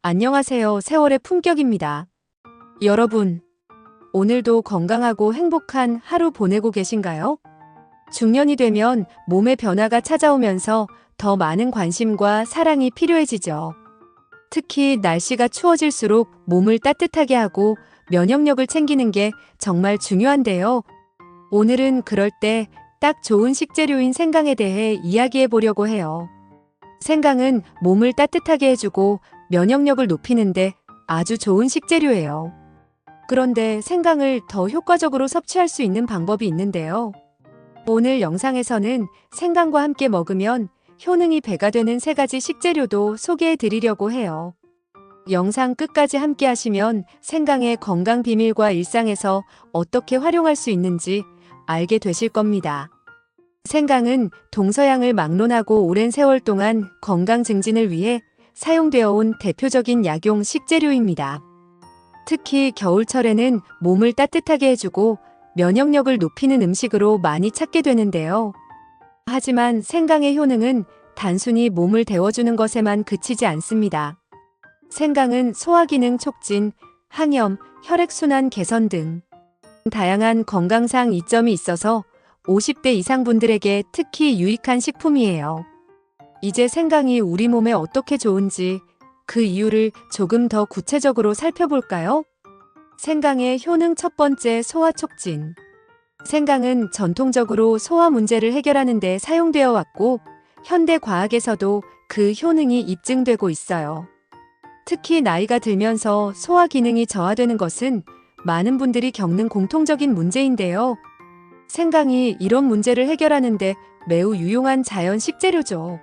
안녕하세요. 세월의 품격입니다. 여러분, 오늘도 건강하고 행복한 하루 보내고 계신가요? 중년이 되면 몸의 변화가 찾아오면서 더 많은 관심과 사랑이 필요해지죠. 특히 날씨가 추워질수록 몸을 따뜻하게 하고 면역력을 챙기는 게 정말 중요한데요. 오늘은 그럴 때 딱 좋은 식재료인 생강에 대해 이야기해 보려고 해요. 생강은 몸을 따뜻하게 해주고 면역력을 높이는데 아주 좋은 식재료예요. 그런데 생강을 더 효과적으로 섭취할 수 있는 방법이 있는데요. 오늘 영상에서는 생강과 함께 먹으면 효능이 배가 되는 3가지 식재료도 소개해 드리려고 해요. 영상 끝까지 함께 하시면 생강의 건강 비밀과 일상에서 어떻게 활용할 수 있는지 알게 되실 겁니다. 생강은 동서양을 막론하고 오랜 세월 동안 건강 증진을 위해 사용되어 온 대표적인 약용 식재료입니다. 특히 겨울철에는 몸을 따뜻하게 해주고 면역력을 높이는 음식으로 많이 찾게 되는데요. 하지만 생강의 효능은 단순히 몸을 데워주는 것에만 그치지 않습니다. 생강은 소화기능 촉진, 항염, 혈액순환 개선 등 다양한 건강상 이점이 있어서 50대 이상 분들에게 특히 유익한 식품이에요. 이제 생강이 우리 몸에 어떻게 좋은지 그 이유를 조금 더 구체적으로 살펴볼까요? 생강의 효능 첫 번째, 소화 촉진. 생강은 전통적으로 소화 문제를 해결하는 데 사용되어 왔고 현대 과학에서도 그 효능이 입증되고 있어요. 특히 나이가 들면서 소화 기능이 저하되는 것은 많은 분들이 겪는 공통적인 문제인데요. 생강이 이런 문제를 해결하는 데 매우 유용한 자연 식재료죠.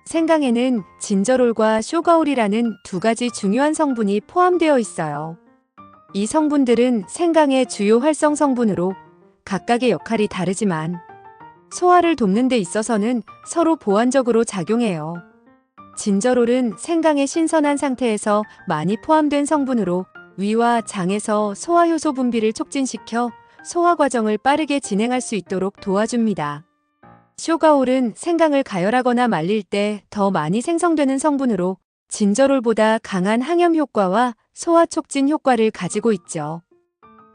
생강에는 진저롤과 쇼가올이라는 2가지 중요한 성분이 포함되어 있어요. 이 성분들은 생강의 주요 활성 성분으로 각각의 역할이 다르지만 소화를 돕는 데 있어서는 서로 보완적으로 작용해요. 진저롤은 생강의 신선한 상태에서 많이 포함된 성분으로 위와 장에서 소화효소 분비를 촉진시켜 소화 과정을 빠르게 진행할 수 있도록 도와줍니다. 쇼가올은 생강을 가열하거나 말릴 때 더 많이 생성되는 성분으로 진저롤보다 강한 항염 효과와 소화 촉진 효과를 가지고 있죠.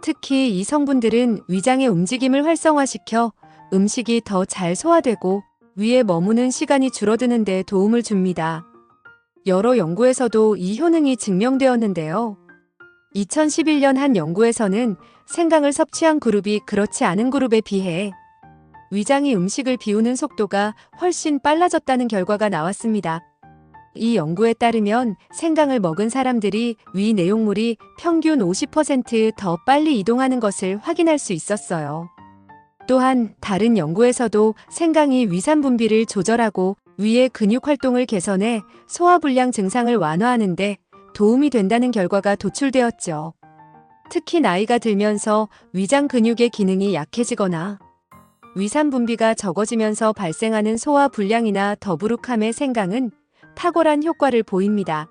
특히 이 성분들은 위장의 움직임을 활성화시켜 음식이 더 잘 소화되고 위에 머무는 시간이 줄어드는 데 도움을 줍니다. 여러 연구에서도 이 효능이 증명되었는데요. 2011년 한 연구에서는 생강을 섭취한 그룹이 그렇지 않은 그룹에 비해 위장이 음식을 비우는 속도가 훨씬 빨라졌다는 결과가 나왔습니다. 이 연구에 따르면 생강을 먹은 사람들이 위 내용물이 평균 50% 더 빨리 이동하는 것을 확인할 수 있었어요. 또한 다른 연구에서도 생강이 위산 분비를 조절하고 위의 근육 활동을 개선해 소화불량 증상을 완화하는 데 도움이 된다는 결과가 도출되었죠. 특히 나이가 들면서 위장 근육의 기능이 약해지거나 위산 분비가 적어지면서 발생하는 소화 불량이나 더부룩함의 생강은 탁월한 효과를 보입니다.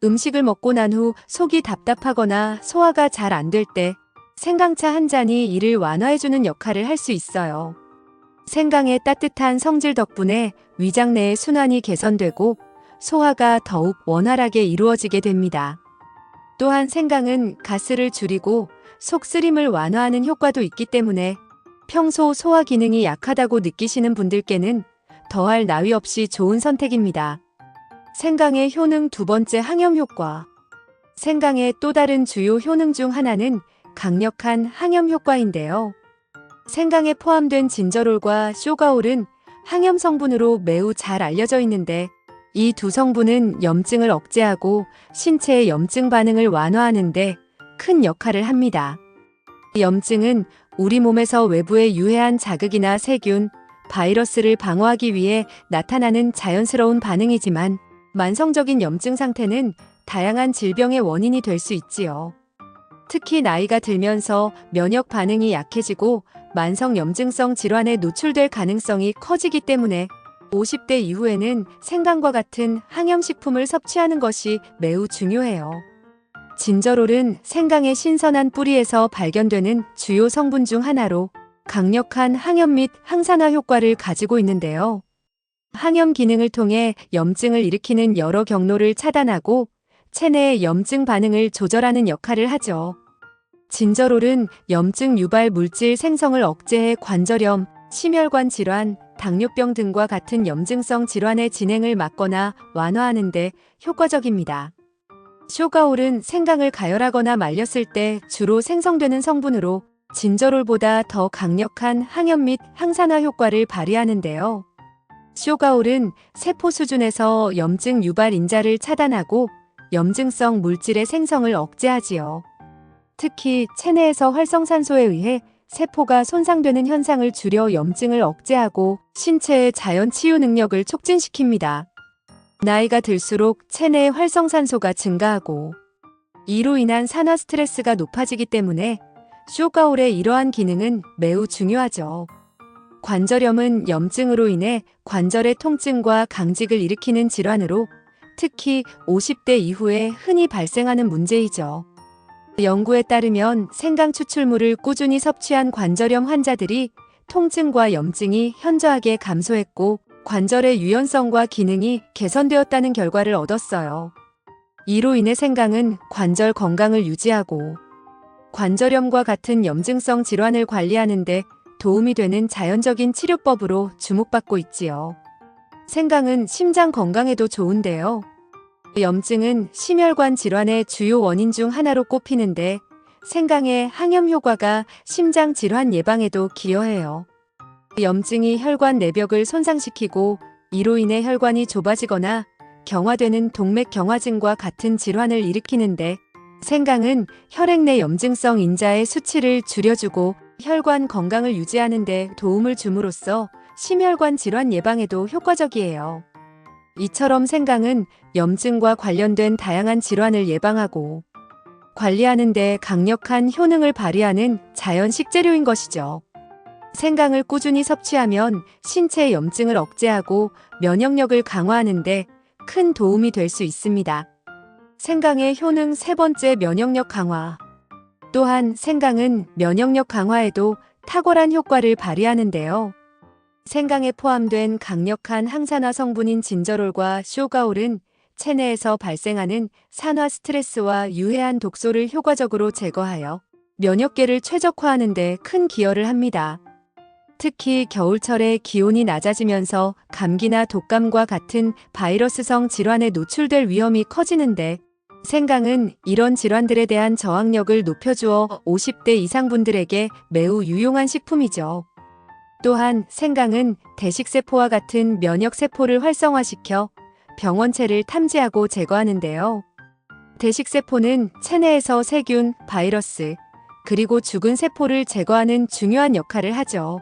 음식을 먹고 난 후 속이 답답하거나 소화가 잘 안 될 때 생강차 한 잔이 이를 완화해주는 역할을 할 수 있어요. 생강의 따뜻한 성질 덕분에 위장 내의 순환이 개선되고 소화가 더욱 원활하게 이루어지게 됩니다. 또한 생강은 가스를 줄이고 속 쓰림을 완화하는 효과도 있기 때문에 평소 소화 기능이 약하다고 느끼시는 분들께는 더할 나위 없이 좋은 선택입니다. 생강의 효능 두 번째, 항염 효과. 생강의 또 다른 주요 효능 중 하나는 강력한 항염 효과인데요. 생강에 포함된 진저롤과 쇼가올은 항염 성분으로 매우 잘 알려져 있는데 이 두 성분은 염증을 억제하고 신체의 염증 반응을 완화하는 데 큰 역할을 합니다. 염증은 우리 몸에서 외부의 유해한 자극이나 세균, 바이러스를 방어하기 위해 나타나는 자연스러운 반응이지만 만성적인 염증 상태는 다양한 질병의 원인이 될 수 있지요. 특히 나이가 들면서 면역 반응이 약해지고 만성 염증성 질환에 노출될 가능성이 커지기 때문에 50대 이후에는 생강과 같은 항염식품을 섭취하는 것이 매우 중요해요. 진저롤은 생강의 신선한 뿌리에서 발견되는 주요 성분 중 하나로 강력한 항염 및 항산화 효과를 가지고 있는데요. 항염 기능을 통해 염증을 일으키는 여러 경로를 차단하고 체내의 염증 반응을 조절하는 역할을 하죠. 진저롤은 염증 유발 물질 생성을 억제해 관절염, 심혈관 질환, 당뇨병 등과 같은 염증성 질환의 진행을 막거나 완화하는 데 효과적입니다. 쇼가올은 생강을 가열하거나 말렸을 때 주로 생성되는 성분으로 진저롤보다 더 강력한 항염 및 항산화 효과를 발휘하는데요. 쇼가올은 세포 수준에서 염증 유발 인자를 차단하고 염증성 물질의 생성을 억제하지요. 특히 체내에서 활성산소에 의해 세포가 손상되는 현상을 줄여 염증을 억제하고 신체의 자연 치유 능력을 촉진시킵니다. 나이가 들수록 체내의 활성산소가 증가하고 이로 인한 산화 스트레스가 높아지기 때문에 쇼가올의 이러한 기능은 매우 중요하죠. 관절염은 염증으로 인해 관절의 통증과 강직을 일으키는 질환으로 특히 50대 이후에 흔히 발생하는 문제이죠. 연구에 따르면 생강 추출물을 꾸준히 섭취한 관절염 환자들이 통증과 염증이 현저하게 감소했고 관절의 유연성과 기능이 개선되었다는 결과를 얻었어요. 이로 인해 생강은 관절 건강을 유지하고 관절염과 같은 염증성 질환을 관리하는 데 도움이 되는 자연적인 치료법으로 주목받고 있지요. 생강은 심장 건강에도 좋은데요. 염증은 심혈관 질환의 주요 원인 중 하나로 꼽히는데 생강의 항염 효과가 심장 질환 예방에도 기여해요. 염증이 혈관 내벽을 손상시키고 이로 인해 혈관이 좁아지거나 경화되는 동맥경화증과 같은 질환을 일으키는데 생강은 혈액 내 염증성 인자의 수치를 줄여주고 혈관 건강을 유지하는 데 도움을 줌으로써 심혈관 질환 예방에도 효과적이에요. 이처럼 생강은 염증과 관련된 다양한 질환을 예방하고 관리하는 데 강력한 효능을 발휘하는 자연 식재료인 것이죠. 생강을 꾸준히 섭취하면 신체의 염증을 억제하고 면역력을 강화하는 데 큰 도움이 될 수 있습니다. 생강의 효능 세 번째, 면역력 강화. 또한 생강은 면역력 강화에도 탁월한 효과를 발휘하는데요. 생강에 포함된 강력한 항산화 성분인 진저롤과 쇼가올은 체내에서 발생하는 산화 스트레스와 유해한 독소를 효과적으로 제거하여 면역계를 최적화하는 데 큰 기여를 합니다. 특히 겨울철에 기온이 낮아지면서 감기나 독감과 같은 바이러스성 질환에 노출될 위험이 커지는데 생강은 이런 질환들에 대한 저항력을 높여주어 50대 이상 분들에게 매우 유용한 식품이죠. 또한 생강은 대식세포와 같은 면역세포를 활성화시켜 병원체를 탐지하고 제거하는데요. 대식세포는 체내에서 세균, 바이러스, 그리고 죽은 세포를 제거하는 중요한 역할을 하죠.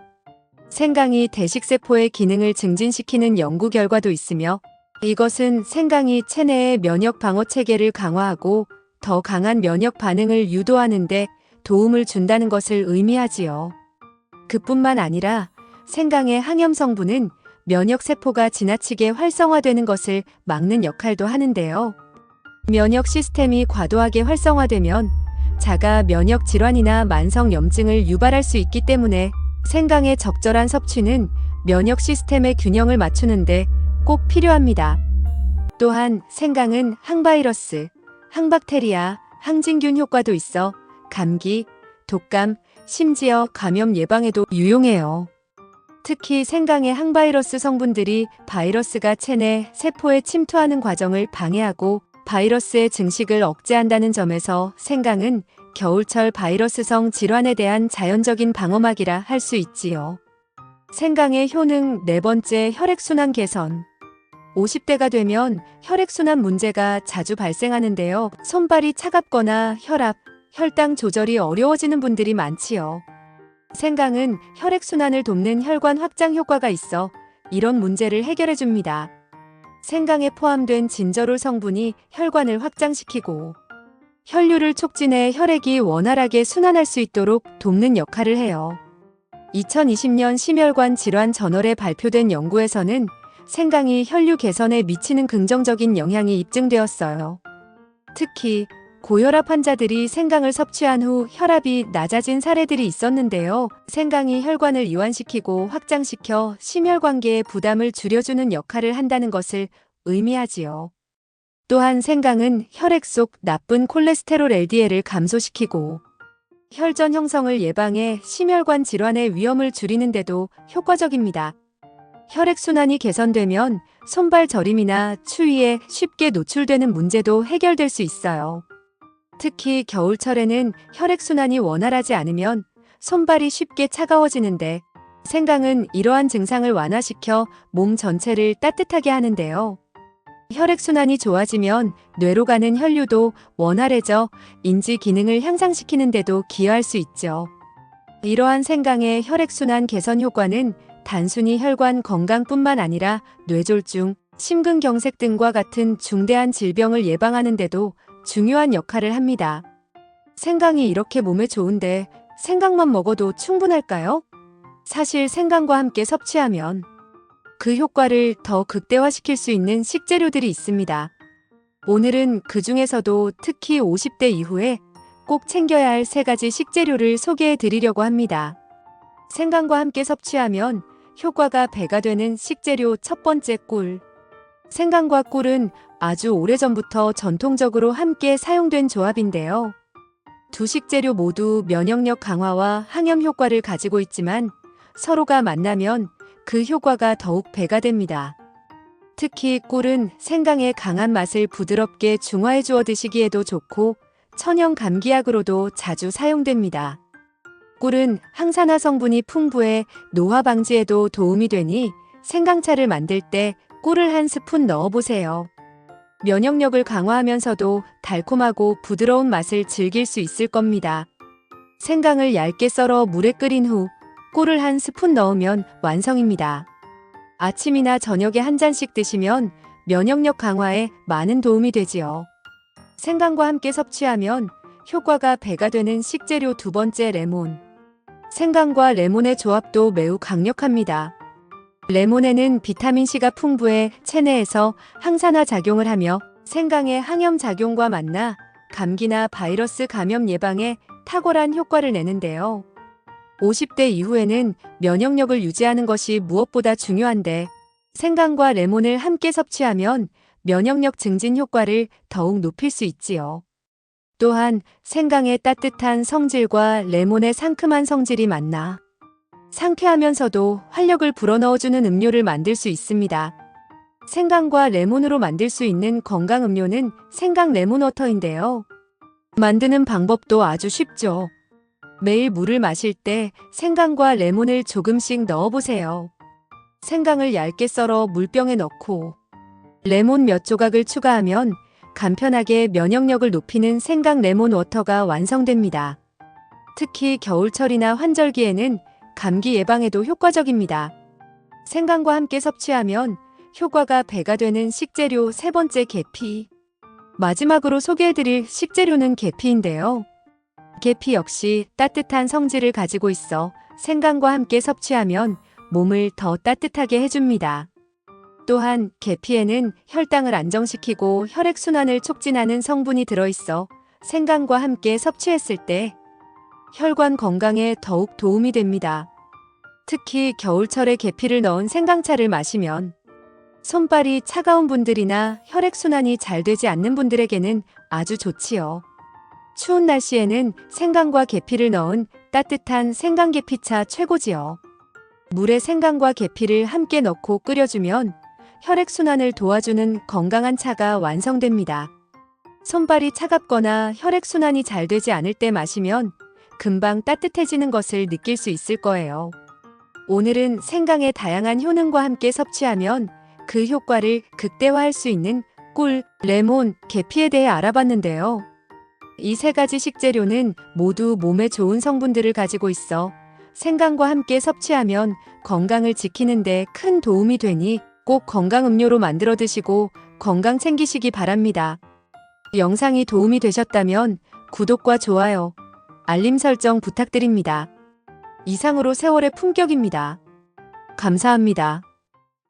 생강이 대식세포의 기능을 증진시키는 연구 결과도 있으며 이것은 생강이 체내의 면역 방어 체계를 강화하고 더 강한 면역 반응을 유도하는 데 도움을 준다는 것을 의미하지요. 그뿐만 아니라 생강의 항염 성분은 면역 세포가 지나치게 활성화되는 것을 막는 역할도 하는데요. 면역 시스템이 과도하게 활성화되면 자가 면역 질환이나 만성 염증을 유발할 수 있기 때문에 생강의 적절한 섭취는 면역 시스템의 균형을 맞추는데 꼭 필요합니다. 또한 생강은 항바이러스, 항박테리아, 항진균 효과도 있어 감기, 독감, 심지어 감염 예방에도 유용해요. 특히 생강의 항바이러스 성분들이 바이러스가 체내 세포에 침투하는 과정을 방해하고 바이러스의 증식을 억제한다는 점에서 생강은 겨울철 바이러스성 질환에 대한 자연적인 방어막이라 할 수 있지요. 생강의 효능 네 번째, 혈액순환 개선. 50대가 되면 혈액순환 문제가 자주 발생하는데요. 손발이 차갑거나 혈압, 혈당 조절이 어려워지는 분들이 많지요. 생강은 혈액순환을 돕는 혈관 확장 효과가 있어 이런 문제를 해결해 줍니다. 생강에 포함된 진저롤 성분이 혈관을 확장시키고 혈류를 촉진해 혈액이 원활하게 순환할 수 있도록 돕는 역할을 해요. 2020년 심혈관 질환 저널에 발표된 연구에서는 생강이 혈류 개선에 미치는 긍정적인 영향이 입증되었어요. 특히 고혈압 환자들이 생강을 섭취한 후 혈압이 낮아진 사례들이 있었는데요. 생강이 혈관을 이완시키고 확장시켜 심혈관계의 부담을 줄여주는 역할을 한다는 것을 의미하지요. 또한 생강은 혈액 속 나쁜 콜레스테롤 LDL을 감소시키고 혈전 형성을 예방해 심혈관 질환의 위험을 줄이는 데도 효과적입니다. 혈액순환이 개선되면 손발 저림이나 추위에 쉽게 노출되는 문제도 해결될 수 있어요. 특히 겨울철에는 혈액순환이 원활하지 않으면 손발이 쉽게 차가워지는데 생강은 이러한 증상을 완화시켜 몸 전체를 따뜻하게 하는데요. 혈액순환이 좋아지면 뇌로 가는 혈류도 원활해져 인지 기능을 향상시키는 데도 기여할 수 있죠. 이러한 생강의 혈액순환 개선 효과는 단순히 혈관 건강뿐만 아니라 뇌졸중, 심근경색 등과 같은 중대한 질병을 예방하는 데도 중요한 역할을 합니다. 생강이 이렇게 몸에 좋은데 생강만 먹어도 충분할까요? 사실 생강과 함께 섭취하면 그 효과를 더 극대화시킬 수 있는 식재료들이 있습니다. 오늘은 그 중에서도 특히 50대 이후에 꼭 챙겨야 할 3가지 식재료를 소개해 드리려고 합니다. 생강과 함께 섭취하면 효과가 배가 되는 식재료 첫 번째 꿀. 생강과 꿀은 아주 오래전부터 전통적으로 함께 사용된 조합인데요. 두 식재료 모두 면역력 강화와 항염 효과를 가지고 있지만 서로가 만나면 그 효과가 더욱 배가 됩니다. 특히 꿀은 생강의 강한 맛을 부드럽게 중화해 주어 드시기에도 좋고 천연 감기약으로도 자주 사용됩니다. 꿀은 항산화 성분이 풍부해 노화 방지에도 도움이 되니 생강차를 만들 때 꿀을 1스푼 넣어보세요. 면역력을 강화하면서도 달콤하고 부드러운 맛을 즐길 수 있을 겁니다. 생강을 얇게 썰어 물에 끓인 후 꿀을 1스푼 넣으면 완성입니다. 아침이나 저녁에 한 잔씩 드시면 면역력 강화에 많은 도움이 되지요. 생강과 함께 섭취하면 효과가 배가 되는 식재료 두 번째 레몬. 생강과 레몬의 조합도 매우 강력합니다. 레몬에는 비타민C가 풍부해 체내에서 항산화 작용을 하며 생강의 항염 작용과 만나 감기나 바이러스 감염 예방에 탁월한 효과를 내는데요. 50대 이후에는 면역력을 유지하는 것이 무엇보다 중요한데 생강과 레몬을 함께 섭취하면 면역력 증진 효과를 더욱 높일 수 있지요. 또한 생강의 따뜻한 성질과 레몬의 상큼한 성질이 만나 상쾌하면서도 활력을 불어넣어주는 음료를 만들 수 있습니다. 생강과 레몬으로 만들 수 있는 건강 음료는 생강 레몬워터인데요. 만드는 방법도 아주 쉽죠. 매일 물을 마실 때 생강과 레몬을 조금씩 넣어보세요. 생강을 얇게 썰어 물병에 넣고 레몬 몇 조각을 추가하면 간편하게 면역력을 높이는 생강 레몬 워터가 완성됩니다. 특히 겨울철이나 환절기에는 감기 예방에도 효과적입니다. 생강과 함께 섭취하면 효과가 배가 되는 식재료 세 번째 계피. 마지막으로 소개해드릴 식재료는 계피인데요. 계피 역시 따뜻한 성질을 가지고 있어 생강과 함께 섭취하면 몸을 더 따뜻하게 해줍니다. 또한 계피에는 혈당을 안정시키고 혈액순환을 촉진하는 성분이 들어있어 생강과 함께 섭취했을 때 혈관 건강에 더욱 도움이 됩니다. 특히 겨울철에 계피를 넣은 생강차를 마시면 손발이 차가운 분들이나 혈액순환이 잘 되지 않는 분들에게는 아주 좋지요. 추운 날씨에는 생강과 계피를 넣은 따뜻한 생강계피차 최고지요. 물에 생강과 계피를 함께 넣고 끓여주면 혈액순환을 도와주는 건강한 차가 완성됩니다. 손발이 차갑거나 혈액순환이 잘 되지 않을 때 마시면 금방 따뜻해지는 것을 느낄 수 있을 거예요. 오늘은 생강의 다양한 효능과 함께 섭취하면 그 효과를 극대화할 수 있는 꿀, 레몬, 계피에 대해 알아봤는데요. 이 3가지 식재료는 모두 몸에 좋은 성분들을 가지고 있어 생강과 함께 섭취하면 건강을 지키는 데 큰 도움이 되니 꼭 건강 음료로 만들어 드시고 건강 챙기시기 바랍니다. 영상이 도움이 되셨다면 구독과 좋아요, 알림 설정 부탁드립니다. 이상으로 세월의 품격입니다. 감사합니다.